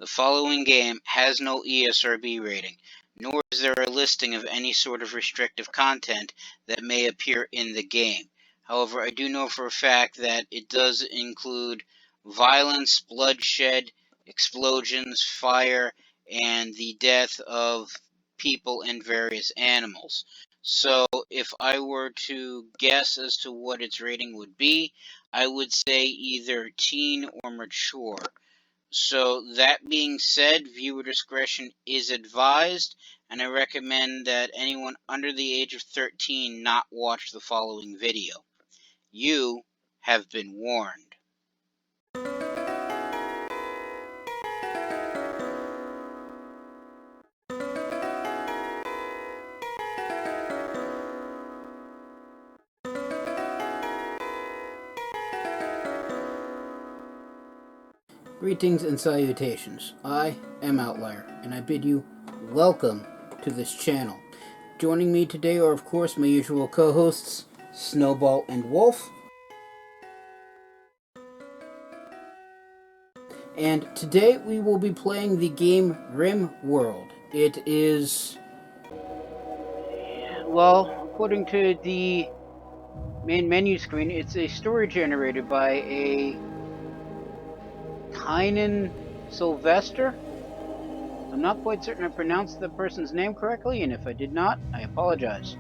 The following game has no ESRB rating, nor is there a listing of any sort of restrictive content that may appear in the game. However, I do know for a fact that it does include violence, bloodshed, explosions, fire, and the death of people and various animals. So, if I were to guess as to what its rating would be, I would say either teen or mature. So, that being said, viewer discretion is advised, and I recommend that anyone under the age of 13 not watch the following video. You have been warned. Greetings and salutations. I am Outlier, and I bid you welcome to this channel. Joining me today are, of course, my usual co-hosts, Snowball and Wolf. And today we will be playing the game Rimworld. It is, well, according to the main menu screen, it's a story generated by a Tynan Sylvester. I'm not quite certain I pronounced the person's name correctly, and if I did not, I apologize.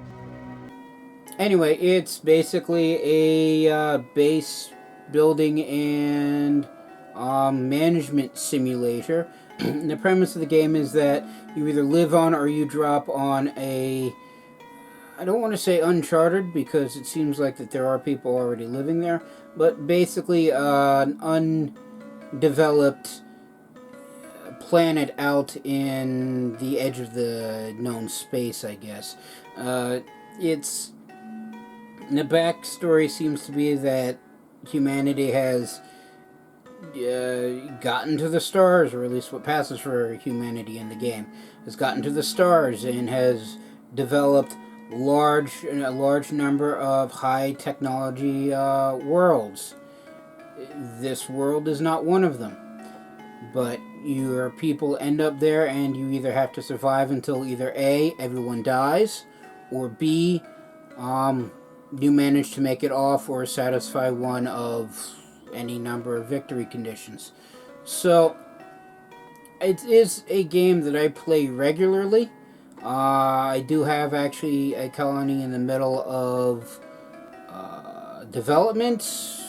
Anyway, it's basically a base building and management simulator. The premise of the game is that you either live on or you drop on a... I don't want to say uncharted because it seems like that there are people already living there, but basically an undeveloped planet out in the edge of the known space, I guess. It's... The backstory seems to be that humanity has gotten to the stars, or at least what passes for humanity in the game, has gotten to the stars and has developed a large number of high technology worlds. This world is not one of them, but your people end up there and you either have to survive until either A, everyone dies, or B, you manage to make it off or satisfy one of any number of victory conditions. So, it is a game that I play regularly. I do have actually a colony in the middle of development.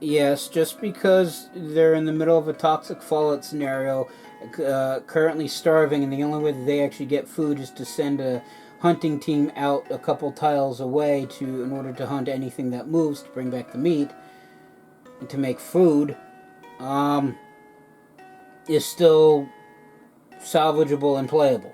Yes, just because they're in the middle of a toxic fallout scenario, currently starving, and the only way that they actually get food is to send a hunting team out a couple tiles away in order to hunt anything that moves to bring back the meat and to make food, is still salvageable and playable.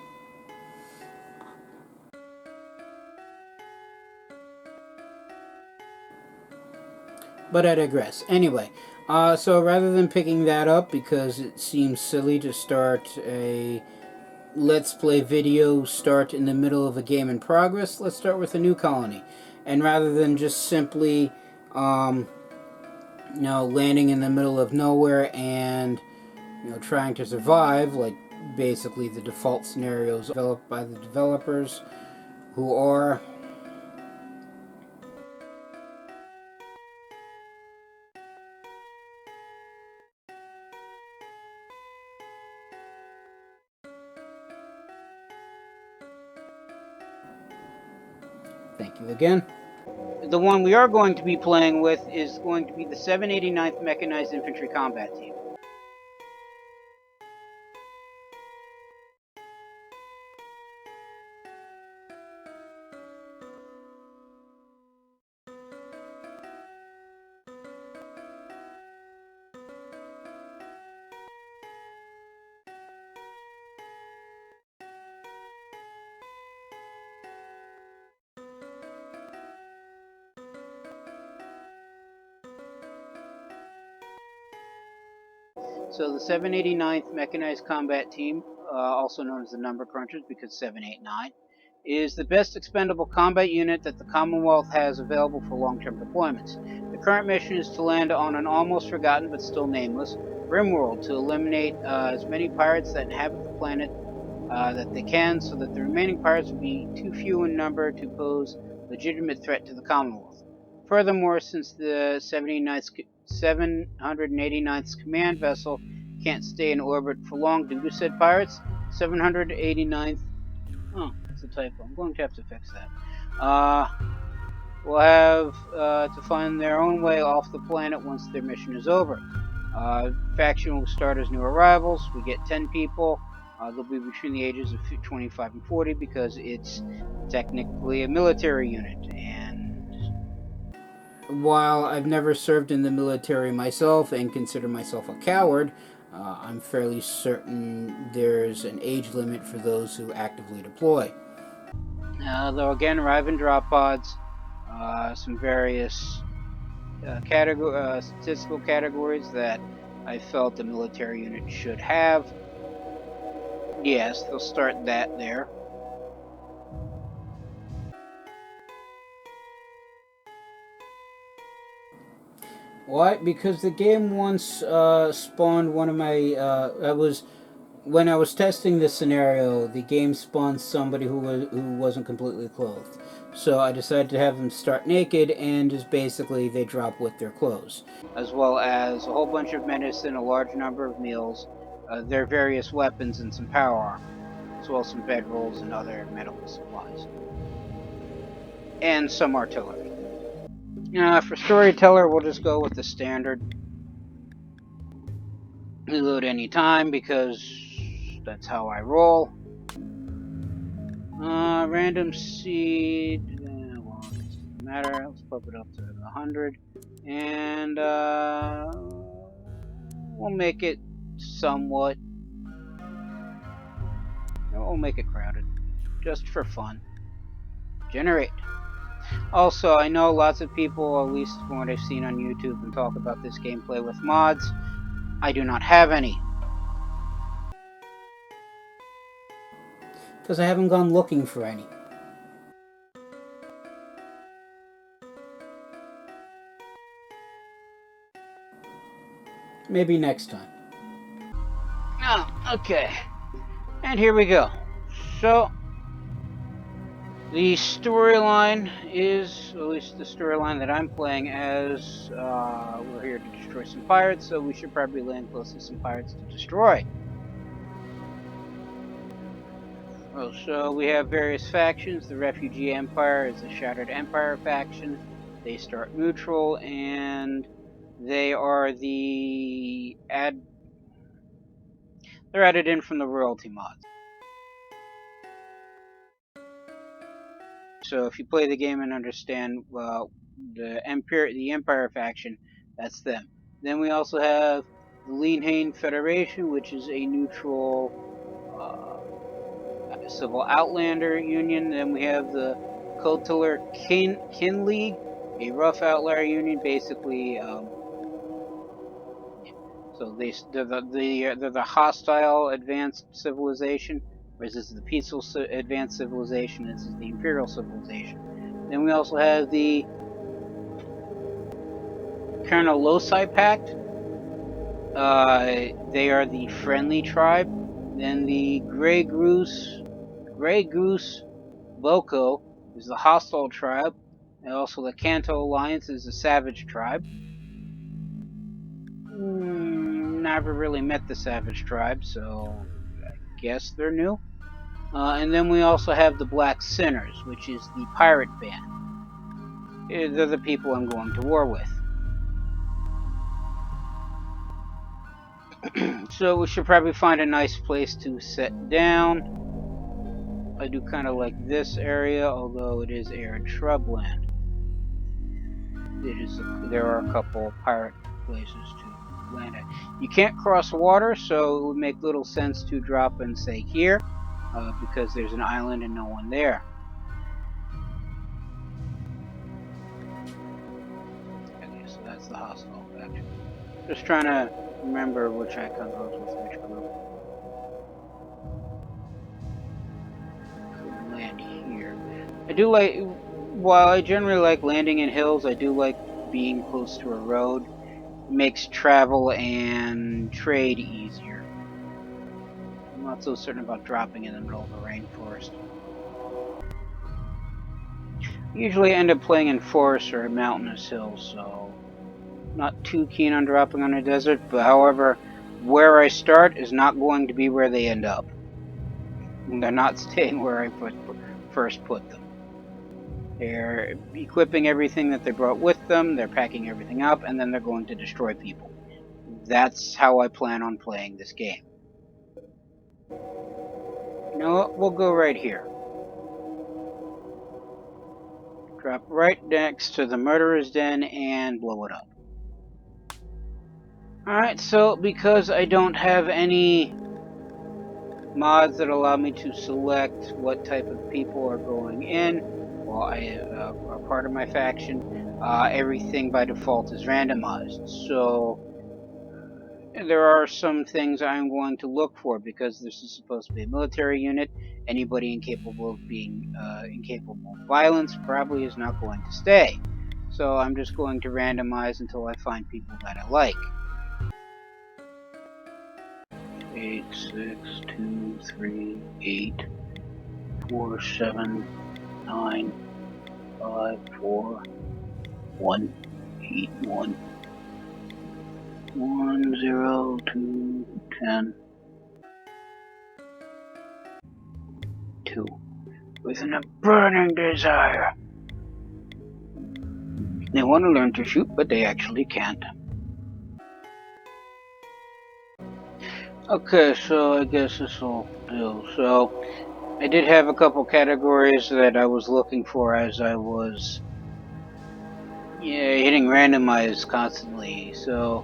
But I digress. Anyway, so rather than picking that up because it seems silly to start a Let's Play video start in the middle of a game in progress, let's start with a new colony. And rather than just simply, landing in the middle of nowhere and, trying to survive, like basically the default scenarios developed by the developers, who are... Thank you again. The one we are going to be playing with is going to be the 789th Mechinized Infantry Combat Team. So the 789th Mechanized Combat Team, also known as the Number Crunchers because 789, is the best expendable combat unit that the Commonwealth has available for long-term deployments. The current mission is to land on an almost forgotten but still nameless Rimworld to eliminate as many pirates that inhabit the planet that they can, so that the remaining pirates will be too few in number to pose legitimate threat to the Commonwealth. Furthermore, since the 789th Command Vessel can't stay in orbit for long due to said pirates, 789th... Oh, that's a typo. I'm going to have to fix that. Will have to find their own way off the planet once their mission is over. Faction will start as new arrivals. We get 10 people. They'll be between the ages of 25 and 40 because it's technically a military unit. And while I've never served in the military myself and consider myself a coward, I'm fairly certain there's an age limit for those who actively deploy. They'll again arrive in drop pods, some various statistical categories that I felt the military unit should have. Yes, they'll start that there. Why? Because the game once spawned one of my. When I was testing this scenario, the game spawned somebody who wasn't completely clothed. So I decided to have them start naked, and just basically they drop with their clothes, as well as a whole bunch of medicine, a large number of meals, their various weapons, and some power armor, as well as some bedrolls and other medical supplies, and some artillery. For storyteller, we'll just go with the standard. Reload any time because that's how I roll. Random seed. Well, it doesn't matter. Let's pump it up to 100, and we'll make it somewhat. We'll make it crowded, just for fun. Generate. Also, I know lots of people, at least from what I've seen on YouTube, and talk about this gameplay with mods. I do not have any. Because I haven't gone looking for any. Maybe next time. Oh, okay. And here we go. So, the storyline is, at least the storyline that I'm playing as, we're here to destroy some pirates, so we should probably land close to some pirates to destroy. Oh, so we have various factions. The Refugee Empire is the Shattered Empire faction. They start neutral, and they are they're added in from the royalty mods. So if you play the game and understand, well, the Empire faction, that's them. Then we also have the Leanhain Federation, which is a neutral civil outlander union. Then we have the Kotler Kin League, a rough outlier union, basically. So they're the hostile advanced civilization, whereas this is the peaceful advanced civilization. This is the imperial civilization. Then we also have the Carnolosi Pact. They are the friendly tribe. Then the Grey Goose Boko is the hostile tribe. And also the Kanto Alliance is the savage tribe. Never really met the savage tribe, so I guess they're new. And then we also have the Black Sinners, which is the pirate band. They're the people I'm going to war with. So we should probably find a nice place to set down. I do kind of like this area, although it is arid shrubland. There are a couple pirate places to land at. You can't cross water, so it would make little sense to drop and say here, because there's an island and no one there. Okay, so that's the hostile faction. Just trying to remember which icon goes with which group. Could land here. I do like, while I generally like landing in hills, I do like being close to a road. It makes travel and trade easier. I'm not so certain about dropping in the middle of a rainforest. Usually end up playing in forests or mountainous hills, so not too keen on dropping on a desert, but however, where I start is not going to be where they end up. They're not staying where I first put them. They're equipping everything that they brought with them, they're packing everything up, and then they're going to destroy people. That's how I plan on playing this game. You know what? We'll go right here. Drop right next to the murderer's den and blow it up. Alright, so because I don't have any mods that allow me to select what type of people are going in while I are part of my faction, everything by default is randomized. So there are some things I'm going to look for because this is supposed to be a military unit. Anybody incapable of being incapable of violence probably is not going to stay. So I'm just going to randomize until I find people that I like. 8, 6, 2, 3, 8, 4, 7, 9, 5, 4, 1, 8, 1, 1, 0, 2, 10, 2. With a burning desire. They want to learn to shoot, but they actually can't. Okay, so I guess this will do. So I did have a couple categories that I was looking for as I was hitting randomize constantly. So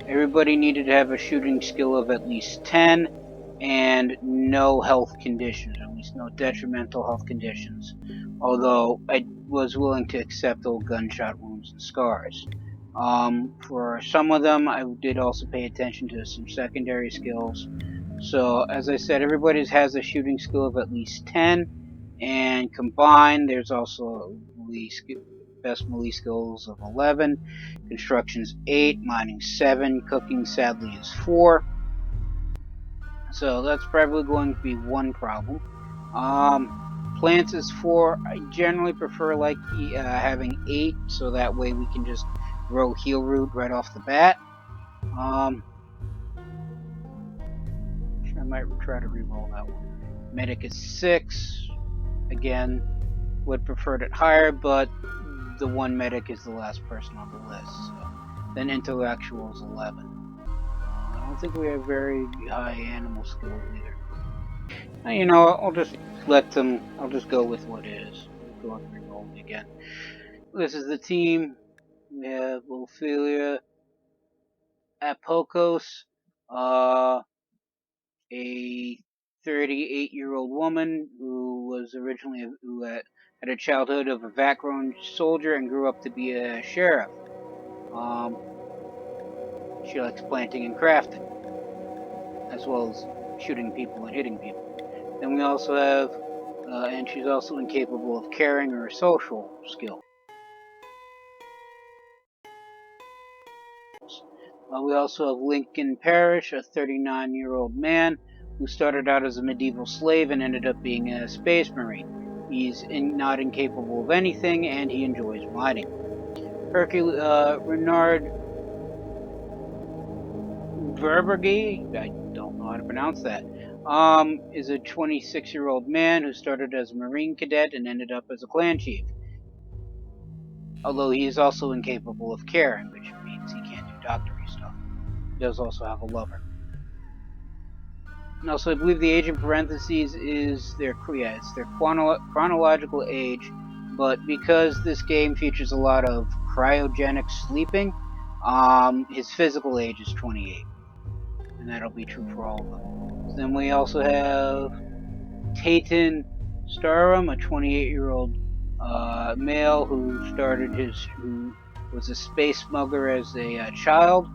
everybody needed to have a shooting skill of at least 10 and no health conditions, or at least no detrimental health conditions. Although I was willing to accept old gunshot wounds and scars. For some of them, I did also pay attention to some secondary skills. So, as I said, everybody has a shooting skill of at least 10, and combined, there's also best melee skills of 11, construction's 8, mining 7, cooking sadly is 4. So that's probably going to be one problem. Plants is 4. I generally prefer like having 8, so that way we can just grow heal root right off the bat. I might try to re-roll that one. Medic is 6. Again, would prefer it higher, but the one medic is the last person on the list. So. Then intellectual is 11. I don't think we have very high animal skills either. You know, I'll just let them. I'll just go with what is. Go and re-roll it again. This is the team. We have Ophelia Apokos, a 38-year-old woman who was originally had a childhood of a background soldier and grew up to be a sheriff. She likes planting and crafting, as well as shooting people and hitting people. Then we also have, and she's also incapable of caring or social skill. We also have Lincoln Parrish, a 39-year-old man who started out as a medieval slave and ended up being a space marine. He's not incapable of anything, and he enjoys mining. Renard Verbergy, I don't know how to pronounce that, is a 26-year-old man who started as a Marine cadet and ended up as a clan chief. Although he is also incapable of caring, which means he can't do doctory stuff. He does also have a lover. And also, I believe the age in parentheses is their chronological age, but because this game features a lot of cryogenic sleeping, his physical age is 28. And that'll be true for all of them. Then we also have Tayton Starum, a 28-year-old male who was a space smuggler as a child.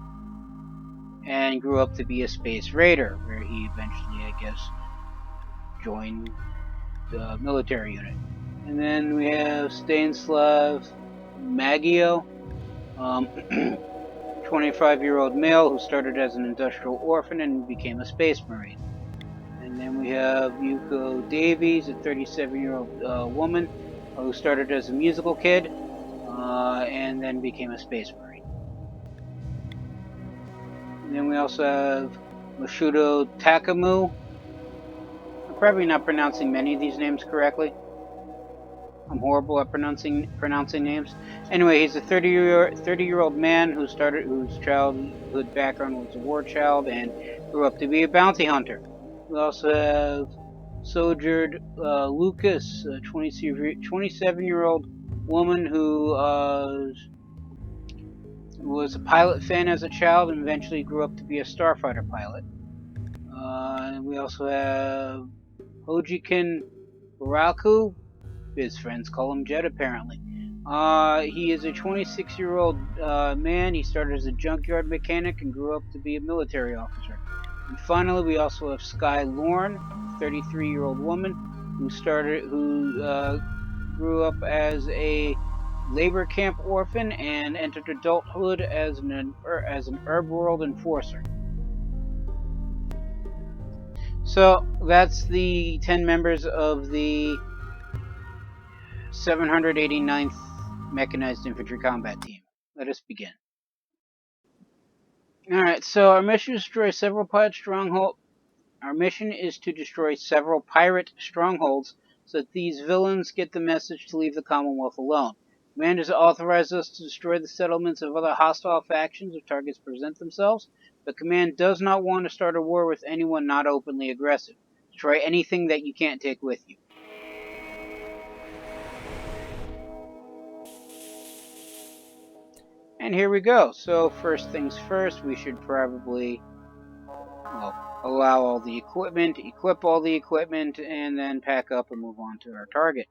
and grew up to be a space raider, where he eventually, I guess, joined the military unit. And then we have Stanislav Maggio, 25-year-old male who started as an industrial orphan and became a space marine. And then we have Yuko Davies, a 37-year-old woman who started as a musical kid and then became a space marine. And then we also have Mashudo Takamu. I'm probably not pronouncing many of these names correctly. I'm horrible at pronouncing names. Anyway, he's a 30-year-old man whose childhood background was a war child and grew up to be a bounty hunter. We also have Sojourn Lucas, a 27-year-old woman who was a pilot fan as a child and eventually grew up to be a starfighter pilot. And we also have Hojikin Buraku. His friends call him Jet, apparently. He is a 26-year-old man. He started as a junkyard mechanic and grew up to be a military officer. And finally, we also have Sky Lorne, a 33-year-old woman who grew up as a labor camp orphan and entered adulthood as an Hermworld enforcer. So that's the 10 members of the 789th Mechinized Infantry Combat Team. Let us begin. Alright, so our mission is to destroy several pirate strongholds. Our mission is to destroy several pirate strongholds so that these villains get the message to leave the Commonwealth alone. Command has authorized us to destroy the settlements of other hostile factions if targets present themselves, but Command does not want to start a war with anyone not openly aggressive. Destroy anything that you can't take with you. And here we go. So first things first, we should probably, allow all the equipment, equip all the equipment, and then pack up and move on to our target.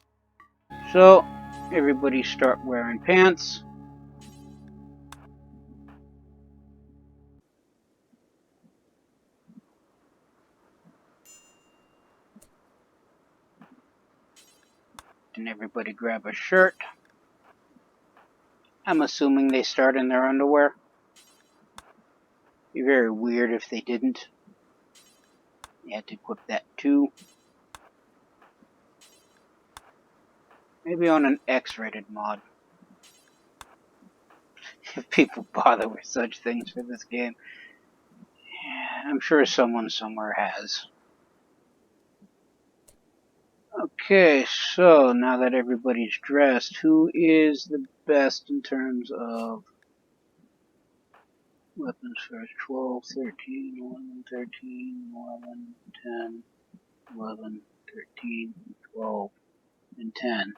So everybody start wearing pants. And everybody grab a shirt. I'm assuming they start in their underwear. It'd be very weird if they didn't. You had to equip that too. Maybe on an X-rated mod. If people bother with such things for this game. Yeah, I'm sure someone somewhere has. Okay, so now that everybody's dressed, who is the best in terms of weapons first? 12, 13, 11, 13, 11, 10, 11, 13, 12, and 10.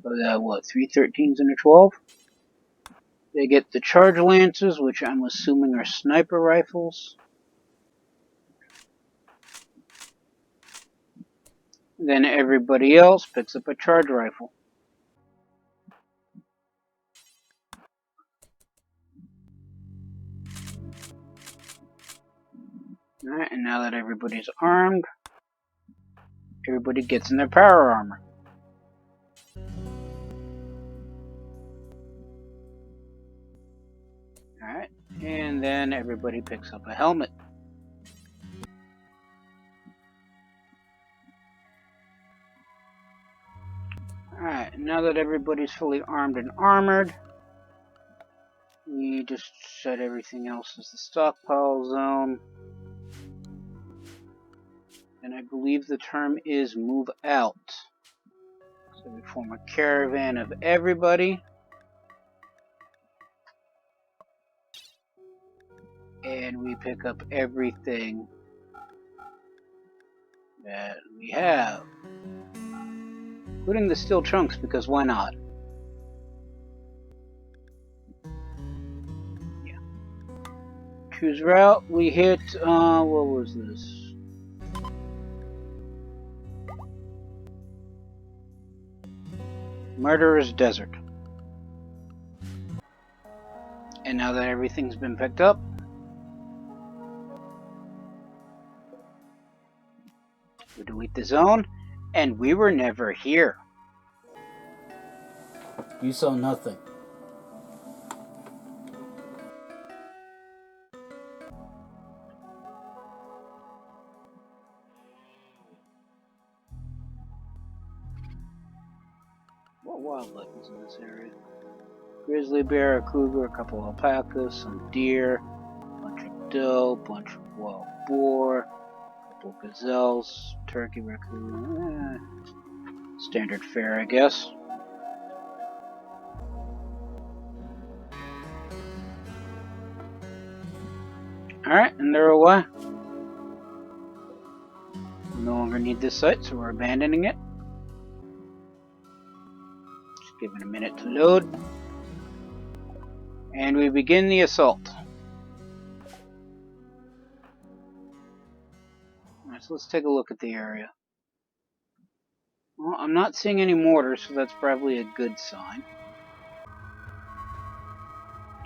So that what, 3 13s and a 12? They get the charge lances, which I'm assuming are sniper rifles. Then everybody else picks up a charge rifle. Alright, and now that everybody's armed, everybody gets in their power armor. Alright, and then everybody picks up a helmet. Alright, now that everybody's fully armed and armored, we just set everything else as the stockpile zone. And I believe the term is move out. So we form a caravan of everybody. And we pick up everything that we have. Including the steel trunks, because why not? Yeah. Choose route. We hit, what was this? Murderer's Desert. And now that everything's been picked up, delete the zone, and we were never here. You saw nothing. What wildlife is in this area? Grizzly bear, a cougar, a couple alpacas, some deer, a bunch of doe, bunch of wild boar, a couple gazelles, turkey, raccoon. Standard fare, I guess. Alright, and they're away. We no longer need this site, so we're abandoning it. Just give it a minute to load. And we begin the assault. Alright, so let's take a look at the area. Well, I'm not seeing any mortars, so that's probably a good sign.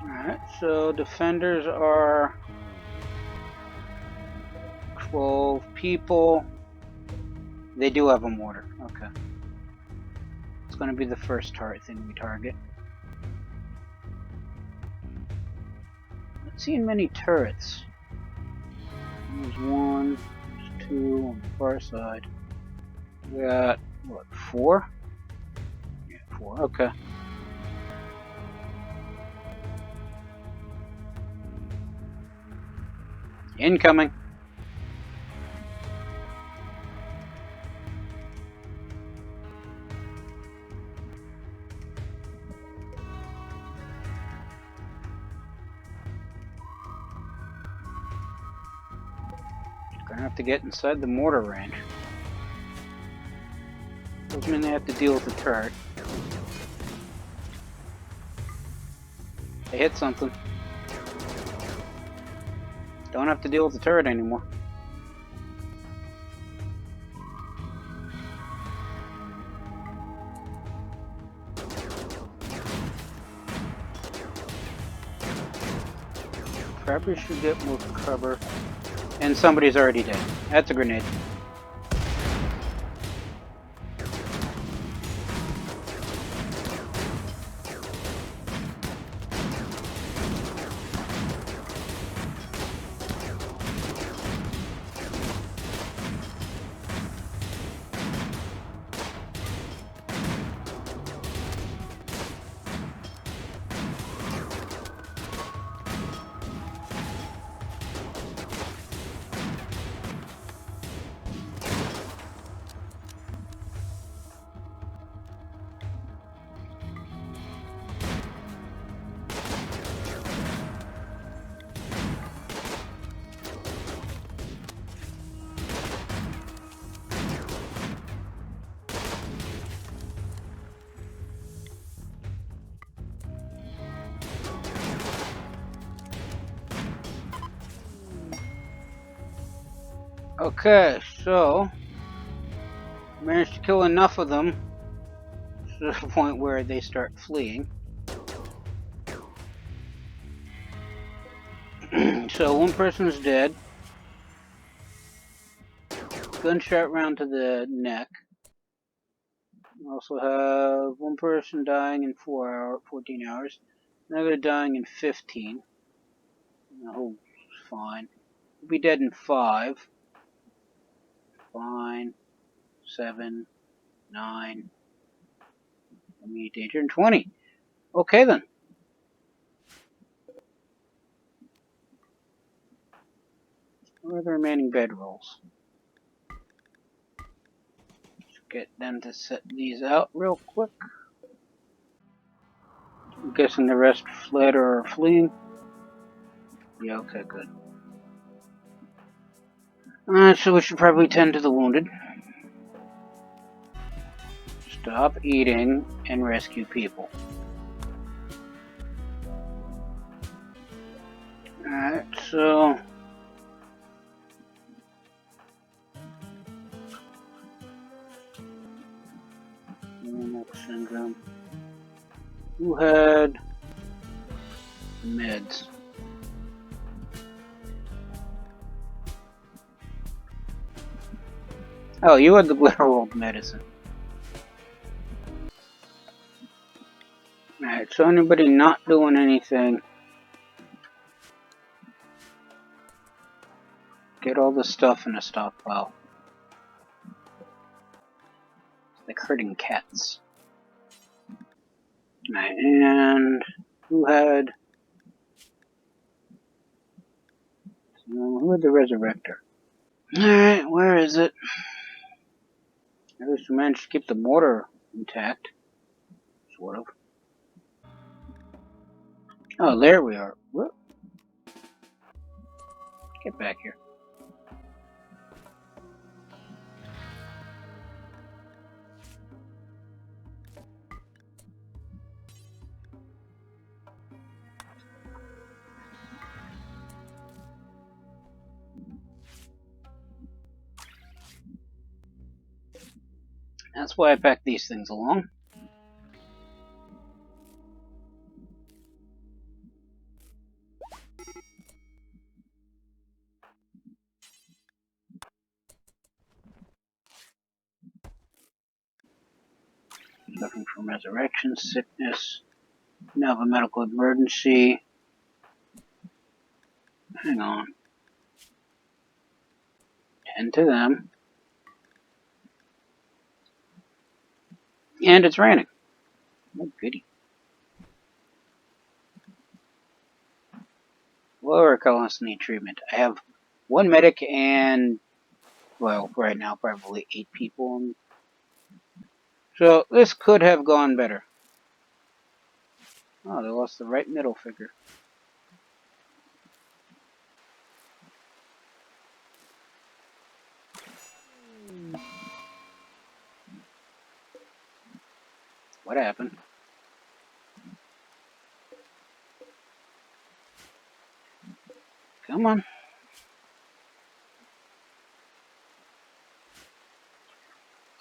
Alright, so defenders are 12 people. They do have a mortar. Okay. It's going to be the first thing we target. Not seeing many turrets. There's one, there's two on the far side. We got, what, 4? Yeah, 4. Okay. Incoming. Gonna have to get inside the mortar range. Doesn't mean they have to deal with the turret. They hit something. Don't have to deal with the turret anymore. Probably should get more cover. And somebody's already dead. That's a grenade. Okay, so managed to kill enough of them to the point where they start fleeing. So one person is dead. Gunshot round to the neck. We also have one person dying in 14 hours. Another dying in 15. No, fine. We'll be dead in 5. Fine. 7. 9. Immediate danger in 20. Okay then. Where are the remaining bedrolls? Let's get them to set these out real quick. I'm guessing the rest fled or are fleeing. Yeah, okay, good. So we should probably tend to the wounded. Stop eating and rescue people. Alright, so syndrome. Who had meds? Oh, you had the Rimworld medicine. Alright, so anybody not doing anything, get all the stuff in a stockpile. It's like herding cats. Alright, and who had the Resurrector? Alright, where is it? At least we managed to keep the mortar intact. Sort of. Oh, there we are. Whoop. Get back here. That's why I packed these things along. Suffering from resurrection sickness. Now have a medical emergency. Hang on. Tend to them. And it's raining. Oh, goody. Lower colonists need treatment. I have one medic and, well, right now probably 8 people. So this could have gone better. Oh, they lost the right middle figure. What happened? Come on.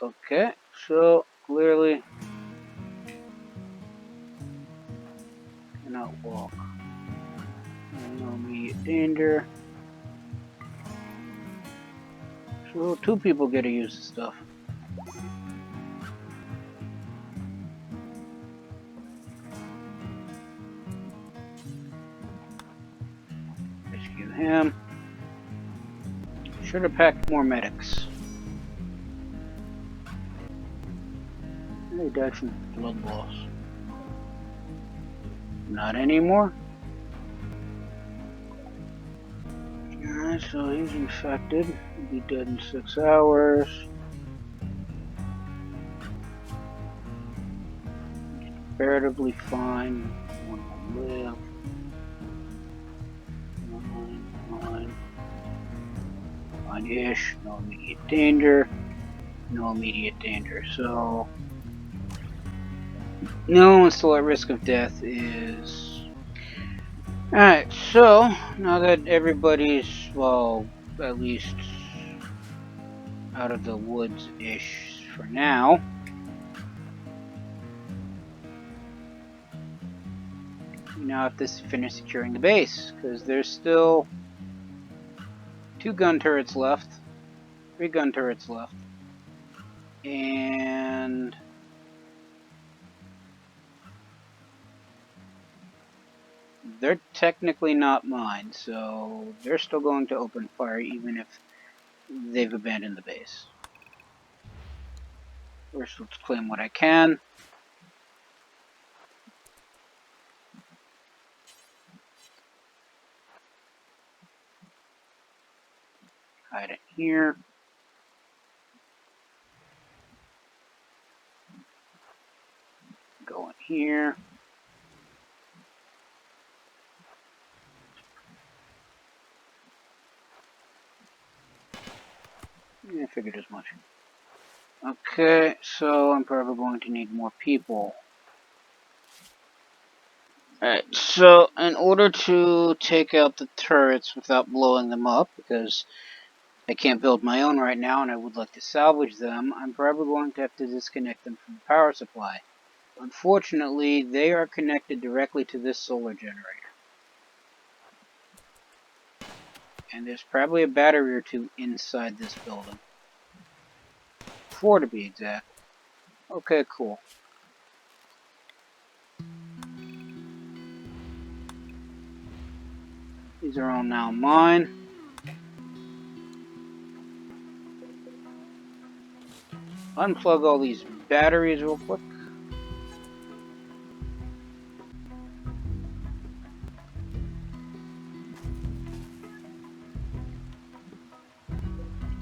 Okay, so clearly cannot walk. No immediate danger. So 2 people get to use the stuff. Rescue him. Should have packed more medics. They died from blood loss. Not anymore. Alright, so he's infected. He'll be dead in 6 hours. Comparatively fine. One will live. Fine-ish. No immediate danger. No immediate danger. So no one still at risk of death is... Alright, so now that everybody's, well, at least out of the woods-ish for now, we now have to finish securing the base, because there's still 2 gun turrets left, 3 gun turrets left, and they're technically not mine, so they're still going to open fire even if they've abandoned the base. First, let's claim what I can. Hide it here. Go in here. Yeah, I figured as much. Okay, so I'm probably going to need more people. Alright, so in order to take out the turrets without blowing them up, because I can't build my own right now and I would like to salvage them, I'm probably going to have to disconnect them from the power supply. Unfortunately, they are connected directly to this solar generator. And there's probably a battery or 2 inside this building. 4 to be exact. Okay, cool. These are all now mine. Unplug all these batteries real quick.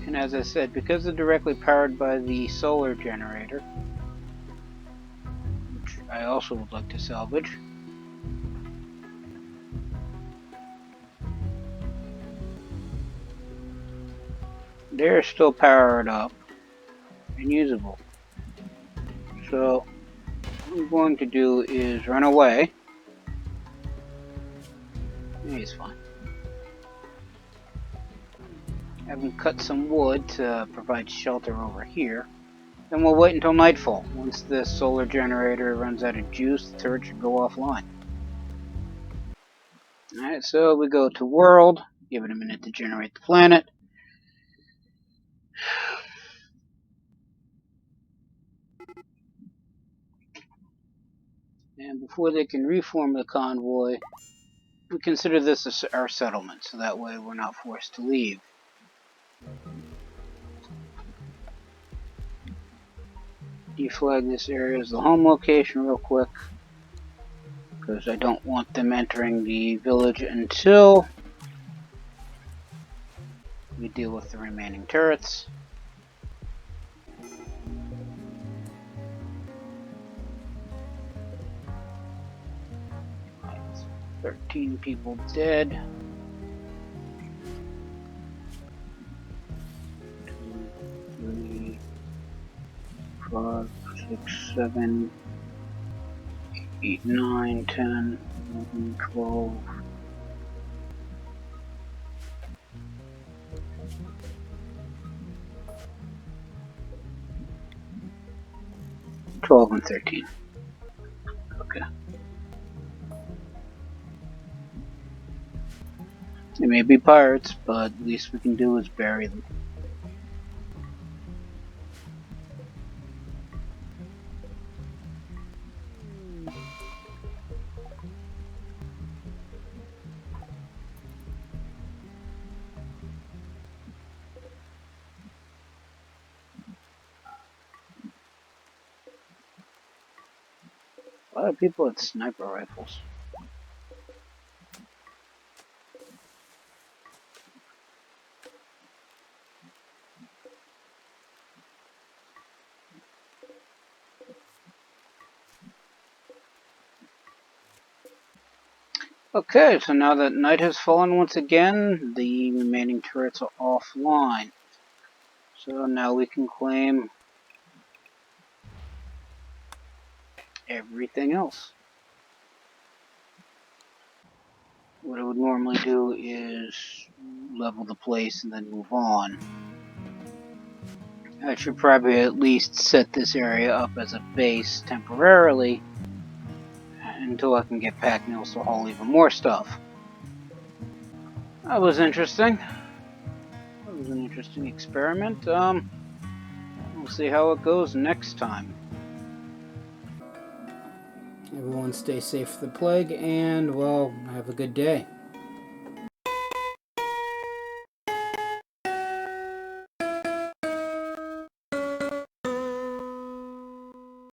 And as I said, because they're directly powered by the solar generator, which I also would like to salvage, they're still powered up and usable. So what I'm going to do is run away. Yeah, he's fine. Have him cut some wood to provide shelter over here. Then we'll wait until nightfall. Once the solar generator runs out of juice, the turret should go offline. Alright, so we go to world, give it a minute to generate the planet. And before they can reform the convoy, we consider this as our settlement, so that way we're not forced to leave. Deflag this area as the home location real quick, because I don't want them entering the village until we deal with the remaining turrets. 13 people dead. 2, 3, 5, 6, 7, 8, 9, 10, 11, 12. 12 and 13. Okay. They may be pirates, but the least we can do is bury them. A lot of people with sniper rifles. Okay, so now that night has fallen once again, the remaining turrets are offline. So now we can claim everything else. What I would normally do is level the place and then move on. I should probably at least set this area up as a base temporarily until I can get pack mills to haul even more stuff. That was interesting. That was an interesting experiment. We'll see how it goes next time. Everyone stay safe from the plague, and, well, have a good day.